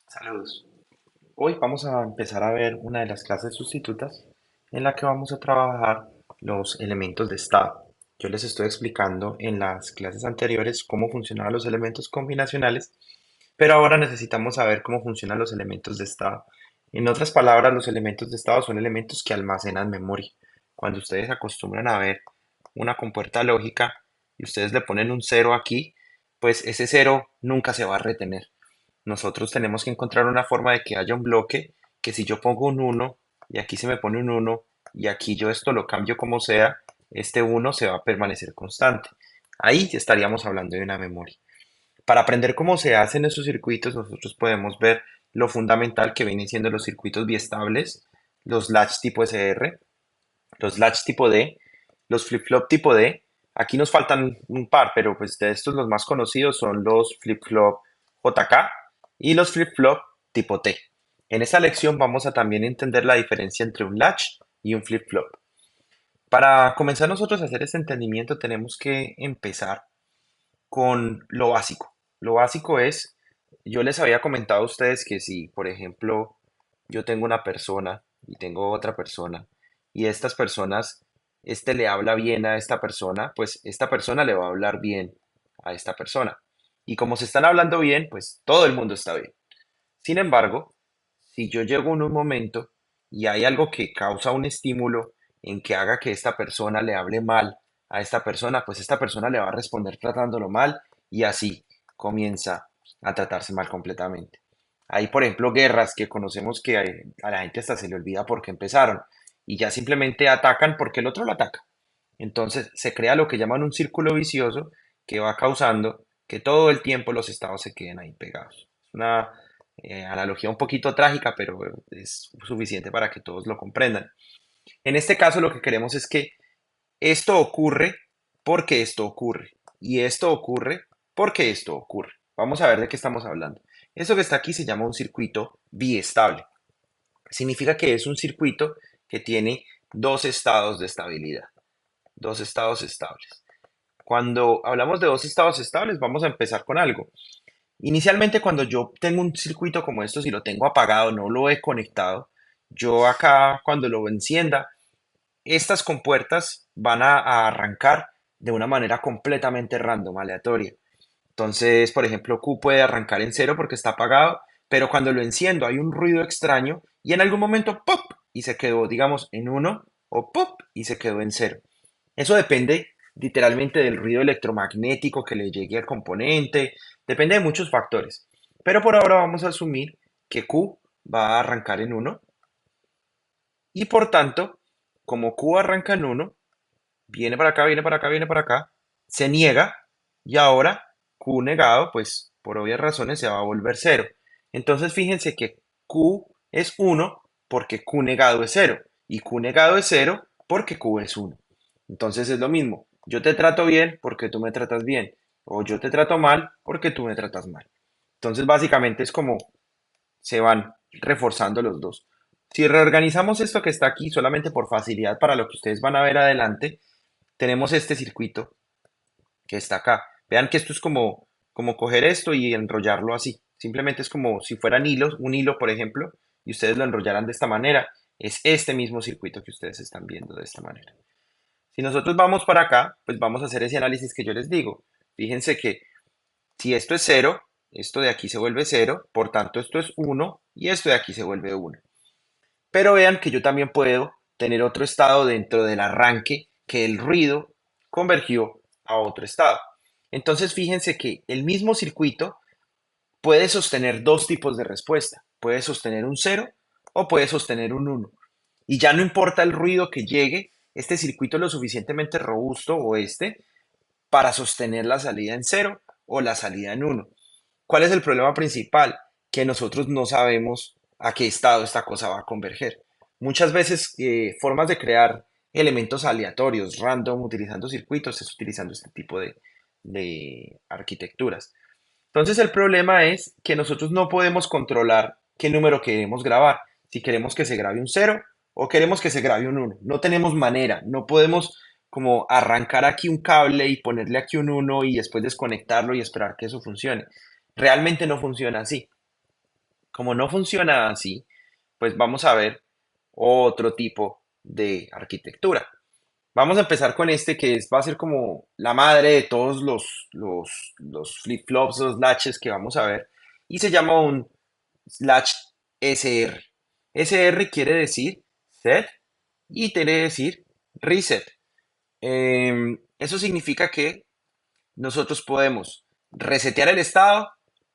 Saludos. Hoy vamos a empezar a ver una de las clases sustitutas en la que vamos a trabajar los elementos de estado. Yo les estoy explicando en las clases anteriores cómo funcionaban los elementos combinacionales, pero ahora necesitamos saber cómo funcionan los elementos de estado. En otras palabras, los elementos de estado son elementos que almacenan memoria. Cuando ustedes se acostumbran a ver una compuerta lógica y ustedes le ponen un cero aquí, pues ese cero nunca se va a retener. Nosotros tenemos que encontrar una forma de que haya un bloque que si yo pongo un uno y aquí se me pone un uno y aquí yo esto lo cambio como sea, este uno se va a permanecer constante. Ahí estaríamos hablando de una memoria. Para aprender cómo se hacen esos circuitos, nosotros podemos ver lo fundamental que vienen siendo los circuitos biestables, los latch tipo SR, los latch tipo D, los flip-flop tipo D. Aquí nos faltan un par, pero pues de estos los más conocidos son los flip-flop JK y los flip-flop tipo T. En esta lección vamos a también entender la diferencia entre un latch y un flip-flop. Para comenzar nosotros a hacer este entendimiento tenemos que empezar con lo básico. Lo básico es, yo les había comentado a ustedes que si, por ejemplo, yo tengo una persona y tengo otra persona y estas personas, este le habla bien a esta persona, pues esta persona le va a hablar bien a esta persona. Y como se están hablando bien, pues todo el mundo está bien. Sin embargo, si yo llego en un momento y hay algo que causa un estímulo en que haga que esta persona le hable mal a esta persona, pues esta persona le va a responder tratándolo mal y así comienza a tratarse mal completamente. Hay, por ejemplo, guerras que conocemos que a la gente hasta se le olvida por qué empezaron y ya simplemente atacan porque el otro lo ataca. Entonces se crea lo que llaman un círculo vicioso que va causando que todo el tiempo los estados se queden ahí pegados. Es una analogía un poquito trágica, pero es suficiente para que todos lo comprendan. En este caso lo que queremos es que esto ocurre porque esto ocurre y esto ocurre porque esto ocurre. Vamos a ver de qué estamos hablando. Esto que está aquí se llama un circuito biestable. Significa que es un circuito que tiene dos estados de estabilidad, dos estados estables. Cuando hablamos de dos estados estables, vamos a empezar con algo. Inicialmente, cuando yo tengo un circuito como esto, si lo tengo apagado, no lo he conectado, yo acá, cuando lo encienda, estas compuertas van a arrancar de una manera completamente random, aleatoria. Entonces, por ejemplo, Q puede arrancar en cero porque está apagado, pero cuando lo enciendo hay un ruido extraño y en algún momento ¡pop! Y se quedó, digamos, en uno o ¡pop! Y se quedó en cero. Eso depende literalmente del ruido electromagnético que le llegue al componente, depende de muchos factores. Pero por ahora vamos a asumir que Q va a arrancar en uno y por tanto, como Q arranca en uno, viene para acá, viene para acá, viene para acá, se niega y ahora Q negado, pues por obvias razones se va a volver cero. Entonces fíjense que Q es uno porque Q negado es cero y Q negado es cero porque Q es uno. Entonces es lo mismo, yo te trato bien porque tú me tratas bien o yo te trato mal porque tú me tratas mal. Entonces básicamente es como se van reforzando los dos. Si reorganizamos esto que está aquí solamente por facilidad para lo que ustedes van a ver adelante, tenemos este circuito que está acá. Vean que esto es como coger esto y enrollarlo así. Simplemente es como si fueran hilos, un hilo, por ejemplo, y ustedes lo enrollaran de esta manera. Es este mismo circuito que ustedes están viendo de esta manera. Si nosotros vamos para acá, pues vamos a hacer ese análisis que yo les digo. Fíjense que si esto es cero, esto de aquí se vuelve cero, por tanto esto es uno y esto de aquí se vuelve uno. Pero vean que yo también puedo tener otro estado dentro del arranque que el ruido convergió a otro estado. Entonces fíjense que el mismo circuito puede sostener dos tipos de respuesta. Puede sostener un cero o puede sostener un uno. Y ya no importa el ruido que llegue, este circuito es lo suficientemente robusto o este para sostener la salida en cero o la salida en uno. ¿Cuál es el problema principal? Que nosotros no sabemos a qué estado esta cosa va a converger. Muchas veces formas de crear elementos aleatorios, random, utilizando circuitos, es utilizando este tipo de arquitecturas. Entonces el problema es que nosotros no podemos controlar qué número queremos grabar. Si queremos que se grabe un cero o queremos que se grabe un uno. No tenemos manera, no podemos como arrancar aquí un cable y ponerle aquí un uno y después desconectarlo y esperar que eso funcione. Realmente no funciona así. Como no funciona así, pues vamos a ver otro tipo de arquitectura. Vamos a empezar con este va a ser como la madre de todos los flip-flops, los latches que vamos a ver, y se llama un latch SR. SR quiere decir set y quiere decir reset. Eso significa que nosotros podemos resetear el estado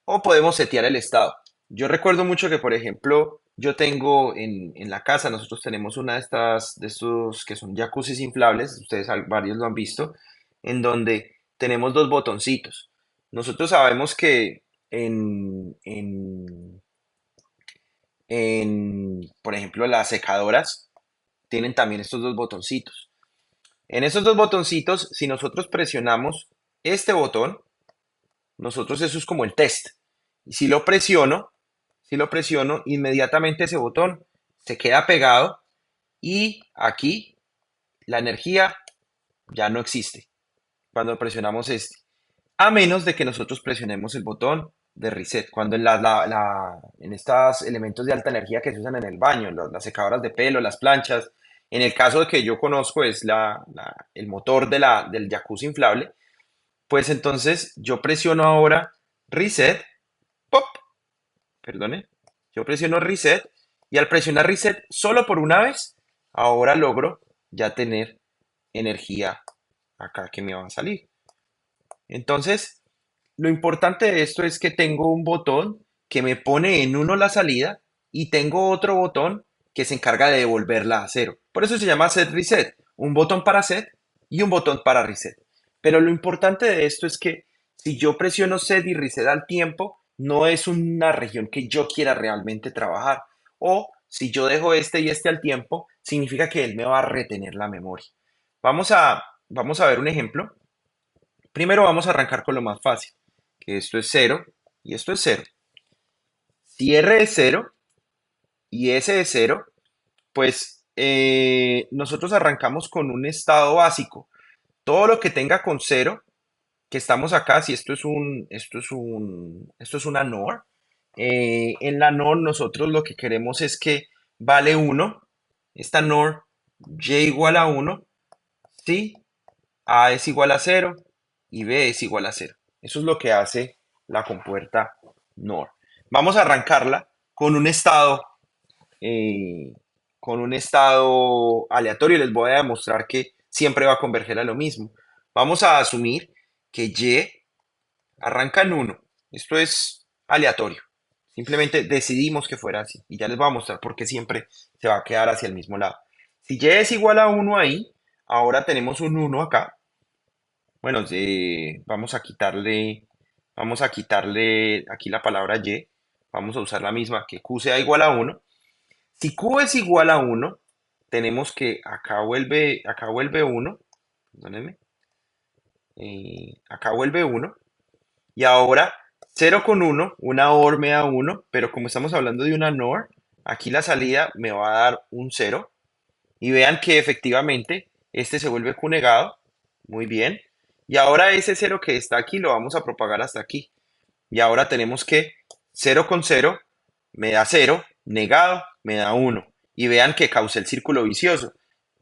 o podemos setear el estado. Yo recuerdo mucho que, por ejemplo, yo tengo en la casa, nosotros tenemos una de estos que son jacuzzis inflables, ustedes varios lo han visto, en donde tenemos dos botoncitos. Nosotros sabemos que por ejemplo, las secadoras tienen también estos dos botoncitos. En esos dos botoncitos, si nosotros presionamos este botón, nosotros eso es como el test. Y si lo presiono, inmediatamente ese botón se queda pegado y aquí la energía ya no existe cuando presionamos este. A menos de que nosotros presionemos el botón de reset. Cuando en estos elementos de alta energía que se usan en el baño, las secadoras de pelo, las planchas, en el caso de que yo conozco es el motor del jacuzzi inflable, pues entonces yo presiono ahora reset, pop, perdone, yo presiono reset y al presionar reset solo por una vez, ahora logro ya tener energía acá que me va a salir. Entonces, lo importante de esto es que tengo un botón que me pone en uno la salida y tengo otro botón que se encarga de devolverla a cero. Por eso se llama set reset, un botón para set y un botón para reset. Pero lo importante de esto es que si yo presiono set y reset al tiempo, no es una región que yo quiera realmente trabajar. O si yo dejo este y este al tiempo, significa que él me va a retener la memoria. Vamos a ver un ejemplo. Primero vamos a arrancar con lo más fácil, que esto es cero y esto es cero. Si R es cero y S es cero, pues nosotros arrancamos con un estado básico. Todo lo que tenga con cero, que estamos acá, si esto es una NOR, en la NOR nosotros lo que queremos es que vale uno, esta NOR, Y igual a uno, ¿sí? A es igual a cero y B es igual a cero. Eso es lo que hace la compuerta NOR. Vamos a arrancarla con eh, con un estado aleatorio. Les voy a demostrar que siempre va a converger a lo mismo. Vamos a asumir que Y arranca en uno. Esto es aleatorio. Simplemente decidimos que fuera así. Y ya les voy a mostrar por qué siempre se va a quedar hacia el mismo lado. Si Y es igual a uno ahí, ahora tenemos un uno acá. Bueno, vamos a quitarle aquí la palabra y, vamos a usar la misma, que q sea igual a uno. Si q es igual a uno, tenemos que acá vuelve uno, perdónenme, acá vuelve uno, y ahora cero con uno, una OR me da uno, pero como estamos hablando de una NOR, aquí la salida me va a dar un cero, y vean que efectivamente este se vuelve Q negado. Muy bien. Y ahora ese cero que está aquí lo vamos a propagar hasta aquí. Y ahora tenemos que cero con cero me da cero, negado me da uno. Y vean que causa el círculo vicioso.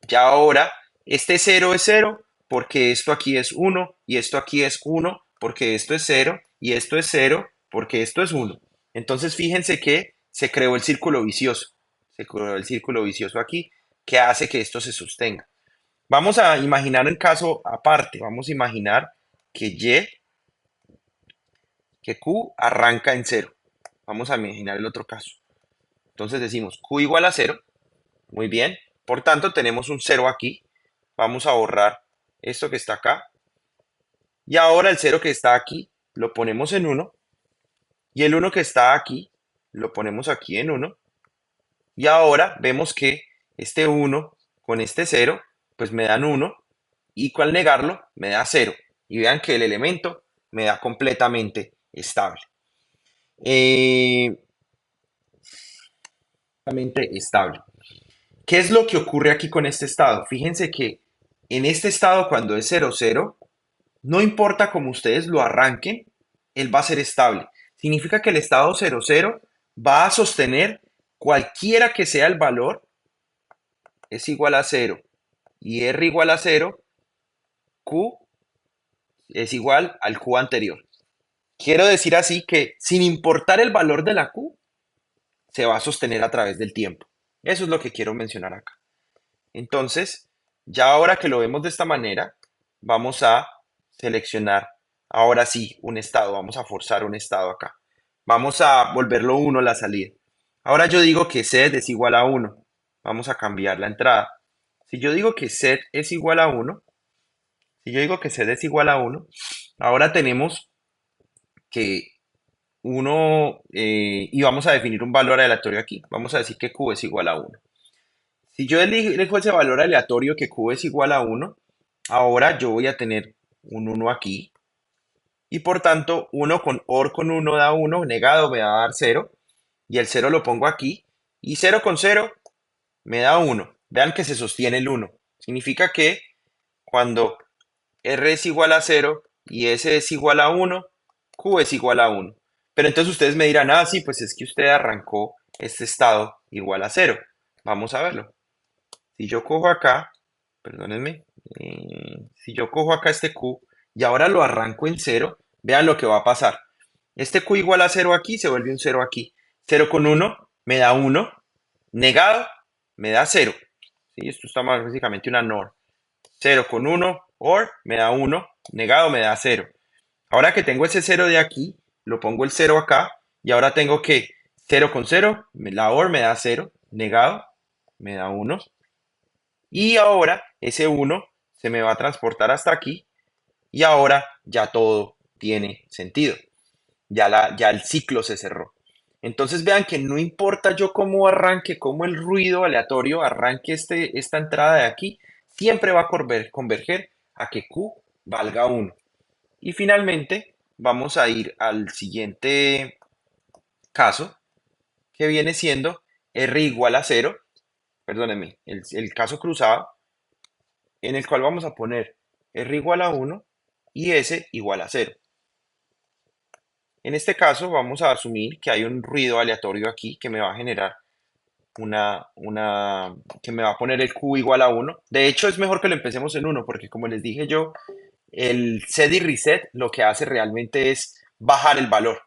Ya ahora este cero es cero porque esto aquí es uno y esto aquí es uno porque esto es cero y esto es cero porque esto es uno. Entonces fíjense que se creó el círculo vicioso. Se creó el círculo vicioso aquí que hace que esto se sostenga. Vamos a imaginar un caso aparte. Vamos a imaginar que Q arranca en cero. Vamos a imaginar el otro caso. Entonces decimos Q igual a cero. Muy bien. Por tanto, tenemos un cero aquí. Vamos a borrar esto que está acá. Y ahora el cero que está aquí lo ponemos en uno. Y el uno que está aquí lo ponemos aquí en uno. Y ahora vemos que este uno con este cero pues me dan uno. Y al negarlo me da cero. Y vean que el elemento me da completamente estable. Eh, Completamente estable. ¿Qué es lo que ocurre aquí con este estado? Fíjense que en este estado cuando es cero cero, no importa cómo ustedes lo arranquen, él va a ser estable. Significa que el estado cero cero va a sostener cualquiera que sea el valor, es igual a cero y R igual a cero, Q es igual al Q anterior. Quiero decir así que sin importar el valor de la Q, se va a sostener a través del tiempo. Eso es lo que quiero mencionar acá. Entonces, ya ahora que lo vemos de esta manera, vamos a seleccionar ahora sí un estado. Vamos a forzar un estado acá. Vamos a volverlo 1 la salida. Ahora yo digo que Z es igual a 1. Vamos a cambiar la entrada. Si yo digo que Z es igual a 1, si yo digo que Z es igual a 1, ahora tenemos que y vamos a definir un valor aleatorio aquí. Vamos a decir que Q es igual a 1. Si yo elijo ese valor aleatorio que Q es igual a 1, ahora yo voy a tener un 1 aquí. Y por tanto, 1 con OR con 1 da 1, negado me va a dar 0. Y el 0 lo pongo aquí. Y 0 con 0 me da 1. Vean que se sostiene el 1. Significa que cuando R es igual a 0 y S es igual a 1, Q es igual a 1. Pero entonces ustedes me dirán, ah, sí, pues es que usted arrancó este estado igual a 0. Vamos a verlo. Si yo cojo acá, perdónenme, si yo cojo acá este Q y ahora lo arranco en 0, vean lo que va a pasar. Este Q igual a 0 aquí se vuelve un 0 aquí. 0 con 1 me da 1, negado me da 0. ¿Sí? Esto está más básicamente una NOR. 0 con 1, OR me da 1, negado me da 0. Ahora que tengo ese 0 de aquí, lo pongo el 0 acá y ahora tengo que 0 con 0, la OR me da 0, negado me da 1. Y ahora ese 1 se me va a transportar hasta aquí y ahora ya todo tiene sentido. Ya el ciclo se cerró. Entonces vean que no importa yo cómo arranque, cómo el ruido aleatorio arranque esta entrada de aquí, siempre va a converger a que Q valga 1. Y finalmente vamos a ir al siguiente caso, que viene siendo R igual a 0, perdónenme, el caso cruzado, en el cual vamos a poner R igual a 1 y S igual a 0. En este caso vamos a asumir que hay un ruido aleatorio aquí que me va a generar que me va a poner el Q igual a 1. De hecho, es mejor que lo empecemos en 1 porque como les dije yo, el set y reset lo que hace realmente es bajar el valor.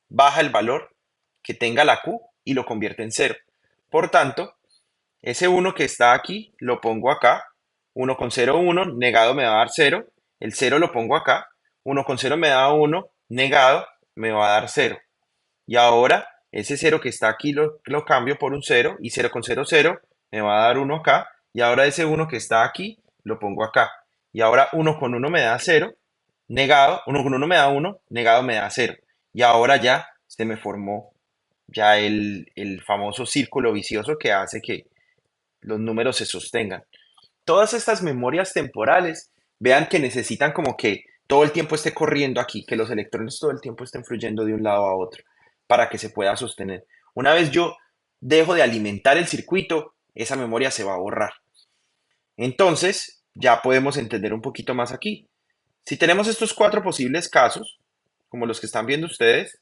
Baja el valor que tenga la Q y lo convierte en 0. Por tanto, ese 1 que está aquí lo pongo acá. 1 con 0, 1, negado me va a dar 0. El 0 lo pongo acá. 1 con 0 me da 1, negado me va a dar 0. Y ahora ese 0 que está aquí lo cambio por un 0 y 0 con 0, 0 me va a dar 1 acá. Y ahora ese 1 que está aquí lo pongo acá. Y ahora 1 con 1 me da 0, negado, 1 con 1 me da 1, negado me da 0. Y ahora ya se me formó ya el famoso círculo vicioso que hace que los números se sostengan. Todas estas memorias temporales, vean que necesitan como que todo el tiempo esté corriendo aquí, que los electrones todo el tiempo estén fluyendo de un lado a otro para que se pueda sostener. Una vez yo dejo de alimentar el circuito, esa memoria se va a borrar. Entonces, ya podemos entender un poquito más aquí. Si tenemos estos cuatro posibles casos, como los que están viendo ustedes,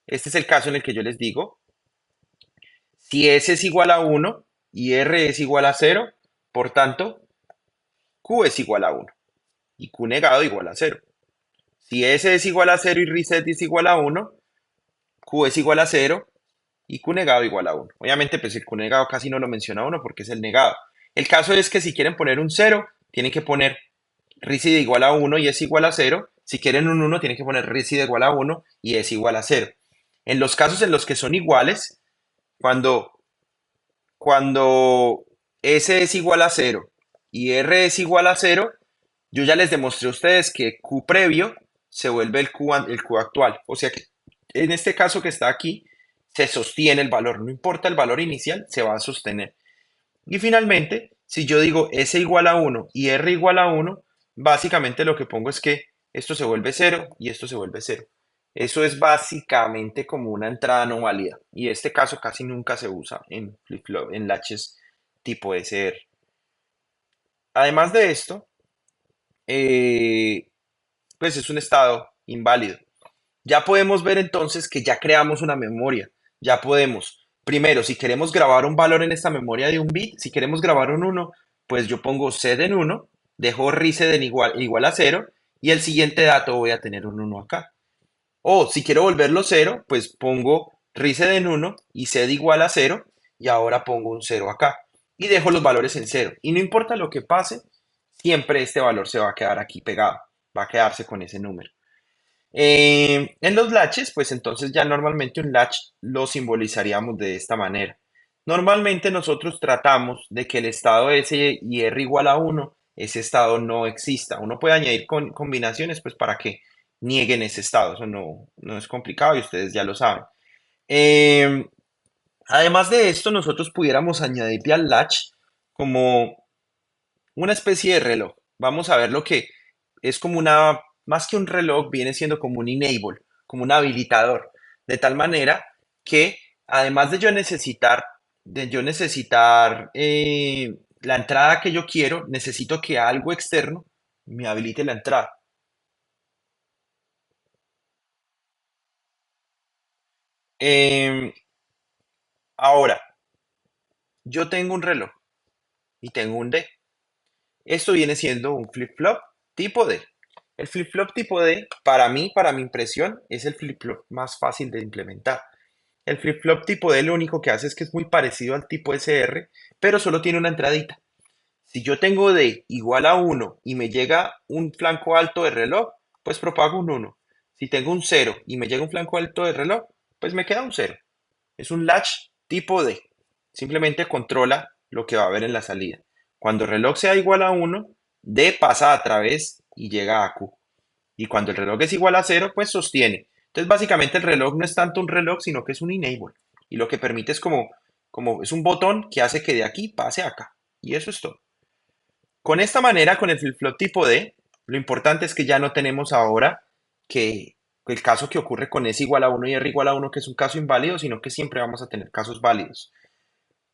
este es el caso en el que yo les digo, si S es igual a 1 y R es igual a 0, por tanto, Q es igual a 1 y Q negado igual a 0. Si S es igual a 0 y reset es igual a 1, Q es igual a 0 y Q negado igual a 1. Obviamente, pues el Q negado casi no lo menciona uno porque es el negado. El caso es que si quieren poner un 0, tienen que poner reset igual a 1 y es igual a 0. Si quieren un 1, tienen que poner reset igual a 1 y es igual a 0. En los casos en los que son iguales, cuando, cuando S es igual a 0 y R es igual a 0, yo ya les demostré a ustedes que Q previo se vuelve el Q actual. O sea que en este caso que está aquí, se sostiene el valor. No importa el valor inicial, se va a sostener. Y finalmente, si yo digo S igual a 1 y R igual a 1, básicamente lo que pongo es que esto se vuelve 0 y esto se vuelve 0. Eso es básicamente como una entrada no válida. Y este caso casi nunca se usa en flip-flop, en latches tipo SR. Además de esto, pues es un estado inválido. Ya podemos ver entonces que ya creamos una memoria. Ya podemos, primero, si queremos grabar un valor en esta memoria de un bit, si queremos grabar un uno, pues yo pongo sed en uno, dejo reset en igual a cero y el siguiente dato voy a tener un uno acá. O si quiero volverlo cero, pues pongo reset en uno y sed igual a cero y ahora pongo un cero acá. Y dejo los valores en cero. Y no importa lo que pase, siempre este valor se va a quedar aquí pegado. Va a quedarse con ese número. En los latches, pues entonces ya normalmente un latch lo simbolizaríamos de esta manera. Normalmente nosotros tratamos de que el estado S y R igual a uno, ese estado no exista. Uno puede añadir combinaciones pues para que nieguen ese estado. Eso no es complicado y ustedes ya lo saben. Eh, Además de esto, nosotros pudiéramos añadirle al latch como una especie de reloj. Vamos a ver lo que es como más que un reloj, viene siendo como un enable, como un habilitador, de tal manera que además de yo necesitar la entrada que yo quiero, necesito que algo externo me habilite la entrada. Em, Ahora, yo tengo un reloj y tengo un D. Esto viene siendo un flip-flop tipo D. El flip-flop tipo D, para mí, para mi impresión, es el flip-flop más fácil de implementar. El flip-flop tipo D lo único que hace es que es muy parecido al tipo SR, pero solo tiene una entradita. Si yo tengo D igual a uno y me llega un flanco alto de reloj, pues propago un uno. Si tengo un cero y me llega un flanco alto de reloj, pues me queda un cero. Es un latch tipo D. Simplemente controla lo que va a haber en la salida. Cuando el reloj sea igual a uno, D pasa a través y llega a Q. Y cuando el reloj es igual a cero, pues sostiene. Entonces, básicamente el reloj no es tanto un reloj, sino que es un enable. Y lo que permite es como es un botón que hace que de aquí pase acá. Y eso es todo. Con esta manera, con el flip-flop tipo D, lo importante es que ya no tenemos ahora que el caso que ocurre con S igual a uno y R igual a uno, que es un caso inválido, sino que siempre vamos a tener casos válidos.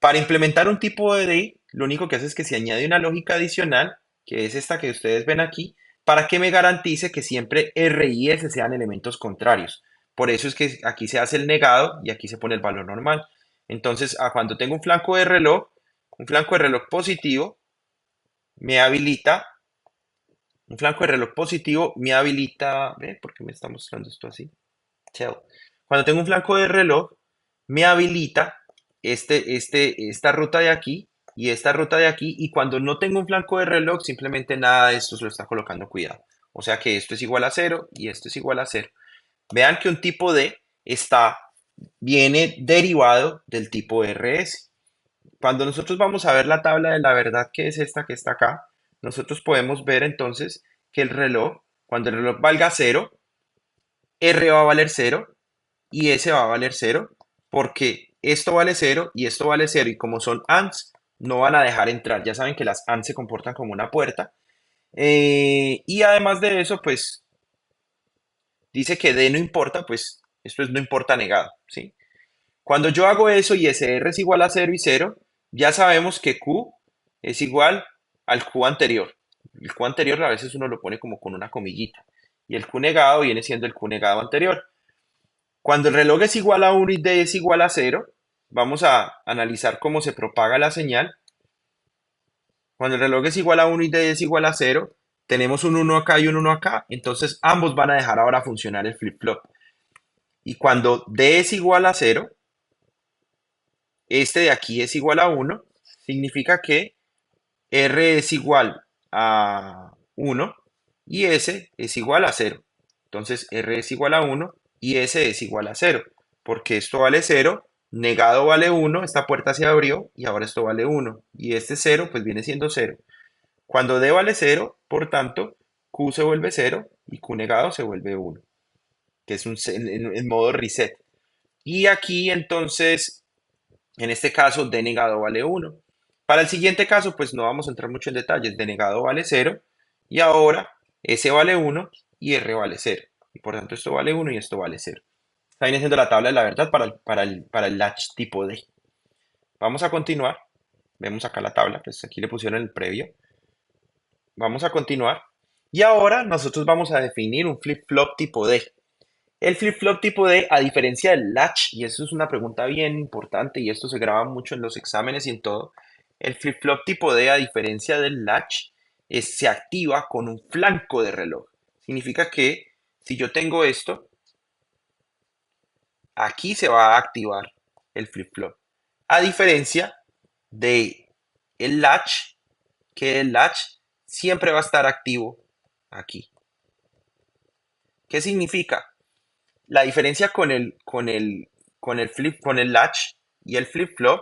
Para implementar un tipo de D, lo único que hace es que se añade una lógica adicional, que es esta que ustedes ven aquí, para que me garantice que siempre R y S sean elementos contrarios. Por eso es que aquí se hace el negado y aquí se pone el valor normal. Entonces, cuando tengo un flanco de reloj positivo, me habilita, un flanco de reloj positivo me habilita, ¿ve? ¿Por qué me está mostrando esto así? Tell. Cuando tengo un flanco de reloj, me habilita esta ruta de aquí y esta ruta de aquí. Y cuando no tengo un flanco de reloj, simplemente nada de esto se lo está colocando cuidado. O sea que esto es igual a cero y esto es igual a cero. Vean que un tipo D viene derivado del tipo RS. Cuando nosotros vamos a ver la tabla de la verdad, que es esta que está acá, nosotros podemos ver entonces que el reloj, cuando el reloj valga cero, R va a valer cero y S va a valer cero, porque esto vale cero y esto vale cero, y como son ANDs, no van a dejar entrar. Ya saben que las ANDs se comportan como una puerta. Y además de eso, pues dice que D no importa, pues esto es no importa negado, ¿sí? Cuando yo hago eso y SR es igual a cero y cero, ya sabemos que Q es igual al Q anterior. El Q anterior a veces uno lo pone como con una comillita. Y el Q negado viene siendo el Q negado anterior. Cuando el reloj es igual a uno y D es igual a cero, vamos a analizar cómo se propaga la señal. Cuando el reloj es igual a uno y D es igual a cero, tenemos un uno acá y un uno acá, entonces ambos van a dejar ahora funcionar el flip-flop. Y cuando D es igual a cero, este de aquí es igual a uno, significa que R es igual a uno y S es igual a cero. Entonces R es igual a uno y S es igual a cero, porque esto vale cero, negado vale uno, esta puerta se abrió y ahora esto vale uno y este cero pues viene siendo cero. Cuando D vale cero, por tanto, Q se vuelve cero y Q negado se vuelve uno, que es en modo reset. Y aquí entonces, en este caso, D negado vale uno. Para el siguiente caso, pues no vamos a entrar mucho en detalles. D negado vale cero y ahora S vale uno y R vale cero. Y por tanto esto vale uno y esto vale cero. Está viene siendo la tabla de la verdad para el latch tipo D. Vamos a continuar. Vemos acá la tabla, pues aquí le pusieron el previo. Vamos a continuar. Y ahora nosotros vamos a definir un flip-flop tipo D. El flip-flop tipo D, a diferencia del latch, y eso es una pregunta bien importante y esto se graba mucho en los exámenes y en todo, el flip-flop tipo D, a diferencia del latch, se activa con un flanco de reloj. Significa que si yo tengo esto, aquí se va a activar el flip-flop. A diferencia de el latch, que el latch siempre va a estar activo aquí. ¿Qué significa? La diferencia con el latch y el flip-flop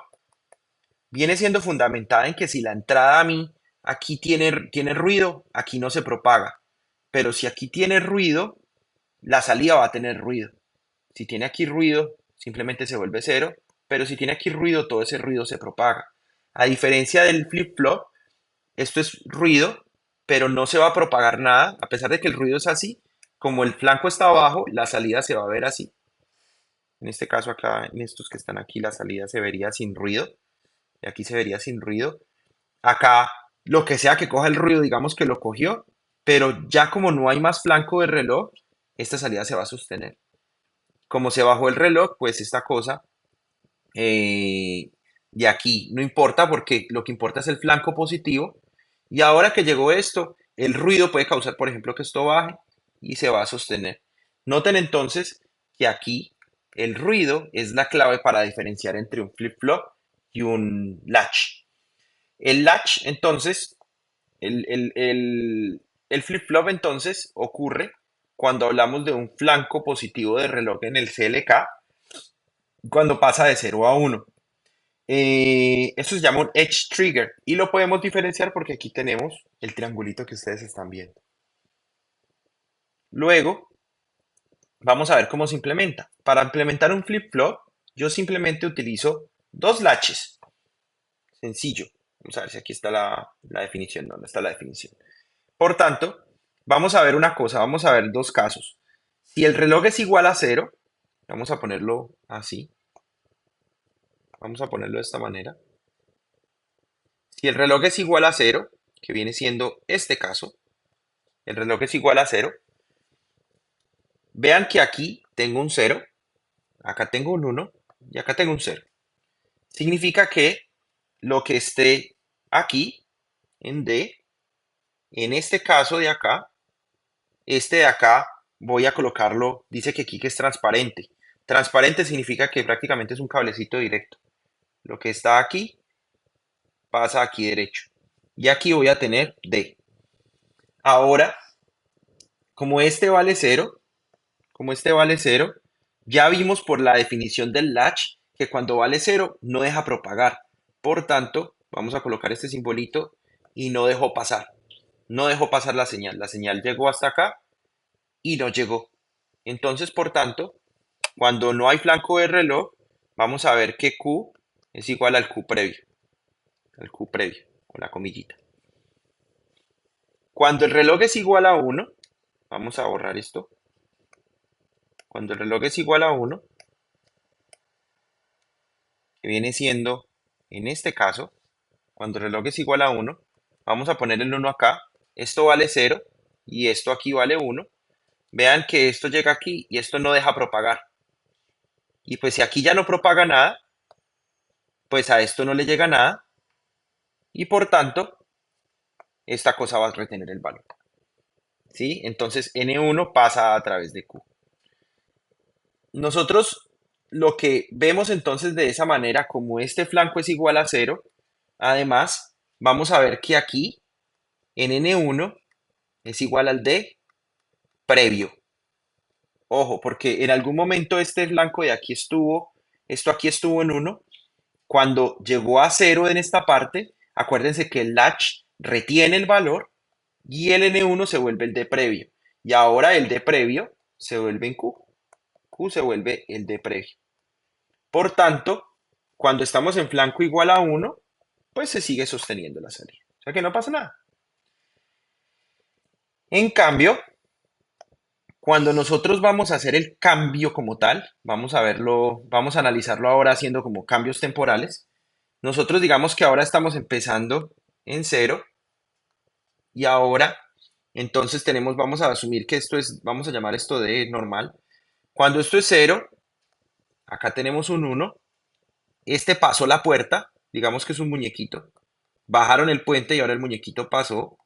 viene siendo fundamentada en que si la entrada a mí aquí tiene ruido, aquí no se propaga. Pero si aquí tiene ruido, la salida va a tener ruido. Si tiene aquí ruido, simplemente se vuelve cero, pero si tiene aquí ruido, todo ese ruido se propaga. A diferencia del flip-flop, esto es ruido, pero no se va a propagar nada, a pesar de que el ruido es así, como el flanco está abajo, la salida se va a ver así. En este caso acá, en estos que están aquí, la salida se vería sin ruido, y aquí se vería sin ruido. Acá, lo que sea que coja el ruido, digamos que lo cogió, pero ya como no hay más flanco de reloj, esta salida se va a sostener. Como se bajó el reloj, pues esta cosa de aquí no importa porque lo que importa es el flanco positivo. Y ahora que llegó esto, el ruido puede causar, por ejemplo, que esto baje y se va a sostener. Noten entonces que aquí el ruido es la clave para diferenciar entre un flip-flop y un latch. El latch, entonces, el flip-flop entonces ocurre cuando hablamos de un flanco positivo de reloj en el CLK, cuando pasa de 0 a 1. Esto se llama un edge trigger y lo podemos diferenciar porque aquí tenemos el triangulito que ustedes están viendo. Luego, vamos a ver cómo se implementa. Para implementar un flip-flop, yo simplemente utilizo dos latches. Sencillo. Vamos a ver si aquí está la definición. ¿Dónde está la definición? Por tanto, vamos a ver una cosa, vamos a ver dos casos. Si el reloj es igual a 0, vamos a ponerlo así, vamos a ponerlo de esta manera. Si el reloj es igual a 0, que viene siendo este caso, el reloj es igual a 0, vean que aquí tengo un 0, acá tengo un 1 y acá tengo un 0. Significa que lo que esté aquí en D, en este caso de acá, este de acá voy a colocarlo, dice que aquí que es transparente. Transparente significa que prácticamente es un cablecito directo. Lo que está aquí pasa aquí derecho. Y aquí voy a tener D. Ahora, como este vale 0, como este vale 0, ya vimos por la definición del latch que cuando vale 0 no deja propagar. Por tanto, vamos a colocar este simbolito y no dejó pasar. No dejó pasar la señal. La señal llegó hasta acá y no llegó. Entonces, por tanto, cuando no hay flanco de reloj, vamos a ver que Q es igual al Q previo, con la comillita. Cuando el reloj es igual a 1, vamos a borrar esto. Cuando el reloj es igual a 1, que viene siendo, en este caso, cuando el reloj es igual a 1, vamos a poner el 1 acá. Esto vale 0 y esto aquí vale 1. Vean que esto llega aquí y esto no deja propagar. Y pues si aquí ya no propaga nada, pues a esto no le llega nada y por tanto esta cosa va a retener el valor. ¿Sí? Entonces N1 pasa a través de Q. Nosotros lo que vemos entonces de esa manera, como este flanco es igual a 0, además vamos a ver que aquí en N1 es igual al D previo. Ojo, porque en algún momento este flanco de aquí estuvo, esto aquí estuvo en 1. Cuando llegó a 0 en esta parte, acuérdense que el latch retiene el valor y el N1 se vuelve el D previo. Y ahora el D previo se vuelve en Q. Q se vuelve el D previo. Por tanto, cuando estamos en flanco igual a 1, pues se sigue sosteniendo la salida. O sea que no pasa nada. En cambio, cuando nosotros vamos a hacer el cambio como tal, vamos a verlo, vamos a analizarlo ahora haciendo como cambios temporales. Nosotros digamos que ahora estamos empezando en 0 y ahora entonces tenemos, vamos a asumir que esto es, vamos a llamar esto de normal. Cuando esto es cero, acá tenemos un uno. Este pasó la puerta, digamos que es un muñequito. Bajaron el puente y ahora el muñequito pasó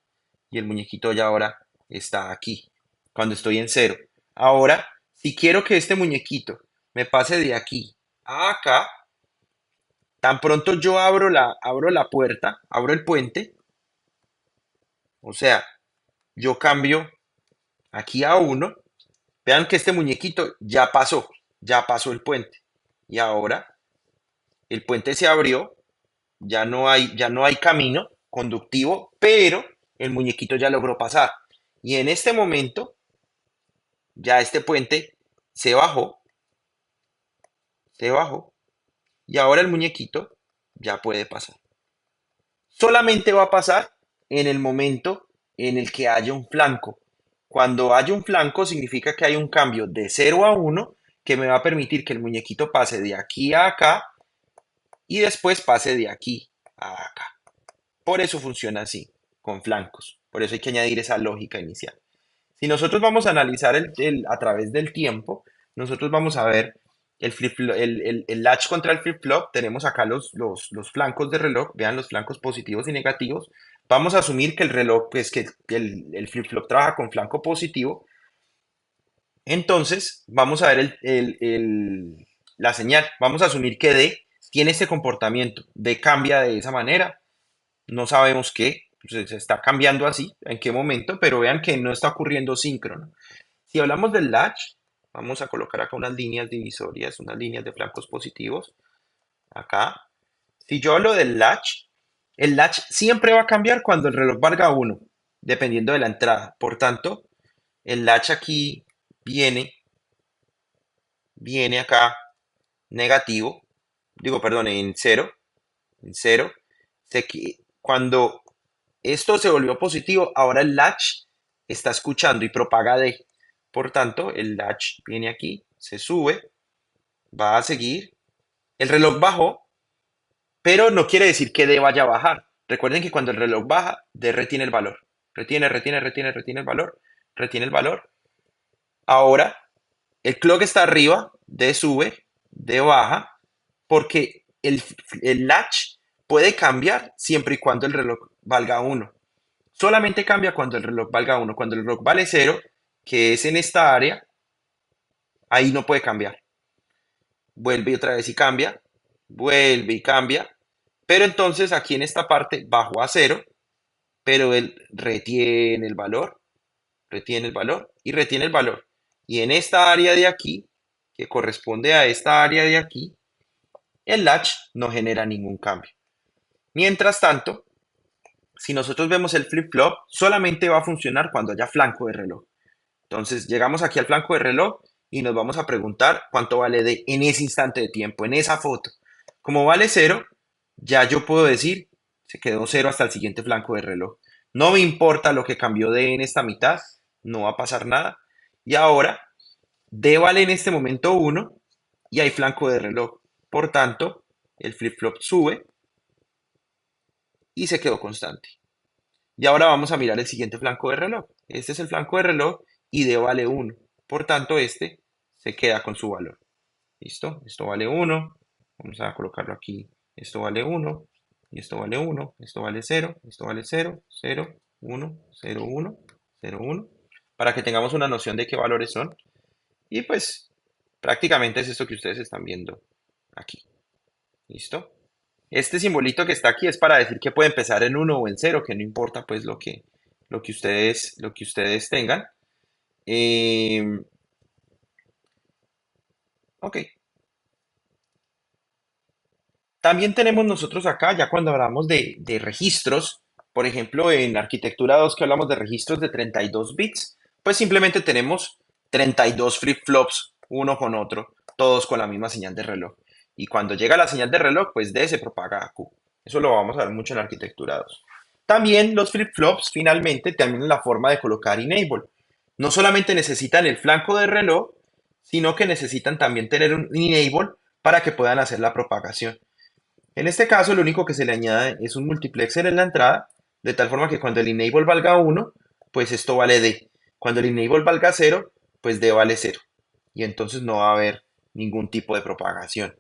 y el muñequito ya ahora está aquí, cuando estoy en cero. Ahora, si quiero que este muñequito me pase de aquí a acá, tan pronto yo abro la puerta, abro el puente, o sea, yo cambio aquí a uno. Vean que este muñequito ya pasó el puente. Y ahora el puente se abrió, ya no hay camino conductivo, pero el muñequito ya logró pasar. Y en este momento ya este puente se bajó, se bajó, y ahora el muñequito ya puede pasar. Solamente va a pasar en el momento en el que haya un flanco. Cuando haya un flanco significa que hay un cambio de cero a uno que me va a permitir que el muñequito pase de aquí a acá y después pase de aquí a acá. Por eso funciona así, con flancos. Por eso hay que añadir esa lógica inicial. Si nosotros vamos a analizar a través del tiempo, nosotros vamos a ver el latch contra el flip-flop. Tenemos acá los flancos de reloj. Vean los flancos positivos y negativos. Vamos a asumir que el reloj, pues que el flip-flop trabaja con flanco positivo. Entonces, vamos a ver la señal. Vamos a asumir que D tiene este comportamiento. D cambia de esa manera. No sabemos qué. Pues, se está cambiando así, en qué momento, pero vean que no está ocurriendo síncrono. Si hablamos del latch, vamos a colocar acá unas líneas divisorias, unas líneas de flancos positivos. Acá. Si yo hablo del latch, el latch siempre va a cambiar cuando el reloj valga uno, dependiendo de la entrada. Por tanto, el latch aquí viene, viene acá negativo, digo, perdón, en cero. Cuando esto se volvió positivo, ahora el latch está escuchando y propaga D. Por tanto, el latch viene aquí, se sube, va a seguir. El reloj bajó, pero no quiere decir que D vaya a bajar. Recuerden que cuando el reloj baja, D retiene el valor. Retiene el valor, retiene el valor. Ahora, el clock está arriba, D sube, D baja, porque el latch puede cambiar siempre y cuando el reloj valga uno. Solamente cambia cuando el reloj valga uno. Cuando el reloj vale cero, que es en esta área, ahí no puede cambiar. Vuelve otra vez y cambia, vuelve y cambia. Pero entonces aquí en esta parte bajó a cero, pero él retiene el valor y retiene el valor. Y en esta área de aquí, que corresponde a esta área de aquí, el latch no genera ningún cambio. Mientras tanto, si nosotros vemos el flip-flop, solamente va a funcionar cuando haya flanco de reloj. Entonces, llegamos aquí al flanco de reloj y nos vamos a preguntar cuánto vale D en ese instante de tiempo, en esa foto. Como vale cero, ya yo puedo decir, se quedó cero hasta el siguiente flanco de reloj. No me importa lo que cambió D en esta mitad, no va a pasar nada. Y ahora, D vale en este momento uno y hay flanco de reloj. Por tanto, el flip-flop sube y se quedó constante. Y ahora vamos a mirar el siguiente flanco de reloj. Este es el flanco de reloj y D vale uno. Por tanto, este se queda con su valor. ¿Listo? Esto vale uno. Vamos a colocarlo aquí. Esto vale uno. Y esto vale uno. Esto vale cero. Esto vale cero. Cero. Uno. Cero. Uno. Cero. Uno. Para que tengamos una noción de qué valores son. Y pues prácticamente es esto que ustedes están viendo aquí. ¿Listo? Este simbolito que está aquí es para decir que puede empezar en uno o en cero, que no importa pues lo que ustedes tengan. Eh, ok. También tenemos nosotros acá, ya cuando hablamos de registros, por ejemplo, en Arquitectura 2 que hablamos de registros de 32 bits, pues simplemente tenemos 32 flip-flops, uno con otro, todos con la misma señal de reloj. Y cuando llega la señal de reloj, pues D se propaga a Q. Eso lo vamos a ver mucho en Arquitectura 2. También los flip-flops finalmente tienen la forma de colocar enable. No solamente necesitan el flanco de reloj, sino que necesitan también tener un enable para que puedan hacer la propagación. En este caso, lo único que se le añade es un multiplexer en la entrada, de tal forma que cuando el enable valga uno, pues esto vale D. Cuando el enable valga cero, pues D vale cero. y entonces no va a haber ningún tipo de propagación.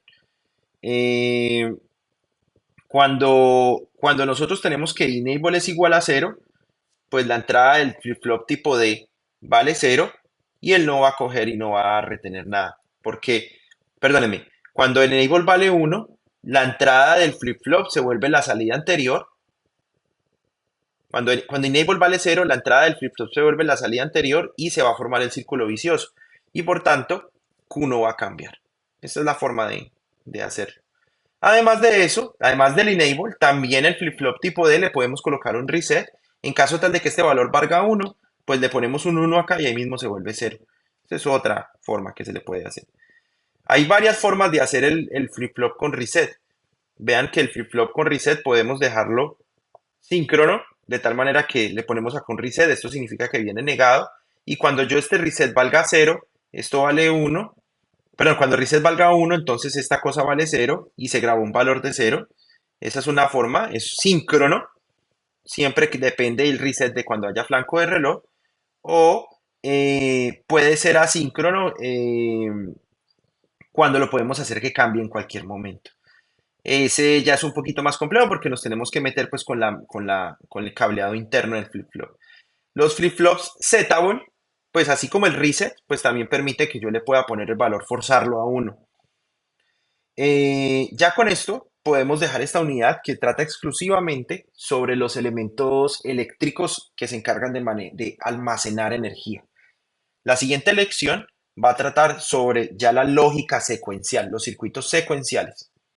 Eh, cuando nosotros tenemos que enable es igual a cero, pues la entrada del flip-flop tipo D vale cero y él no va a coger y no va a retener nada. Porque, perdónenme, cuando el enable vale uno, la entrada del flip-flop se vuelve la salida anterior. Cuando enable vale cero, la entrada del flip-flop se vuelve la salida anterior y se va a formar el círculo vicioso. Y por tanto, Q no va a cambiar. Esa es la forma de hacerlo. Además de eso, además del enable, también el flip-flop tipo D le podemos colocar un reset. En caso tal de que este valor valga uno, pues le ponemos un uno acá y ahí mismo se vuelve cero. Esa es otra forma que se le puede hacer. Hay varias formas de hacer el flip-flop con reset. Vean que el flip-flop con reset podemos dejarlo síncrono, de tal manera que le ponemos acá un reset. Esto significa que viene negado. Y cuando yo este reset valga cero, esto vale uno. Perdón, cuando reset valga uno, entonces esta cosa vale cero y se grabó un valor de cero. Esa es una forma, es síncrono, siempre que depende del reset de cuando haya flanco de reloj. O puede ser asíncrono cuando lo podemos hacer que cambie en cualquier momento. Ese ya es un poquito más complejo porque nos tenemos que meter pues con el cableado interno del flip-flop. Los flip-flops Z-Ball, pues así como el reset, pues también permite que yo le pueda poner el valor, forzarlo a uno. Ya con esto podemos dejar esta unidad que trata exclusivamente sobre los elementos eléctricos que se encargan de almacenar energía. La siguiente lección va a tratar sobre ya la lógica secuencial, los circuitos secuenciales.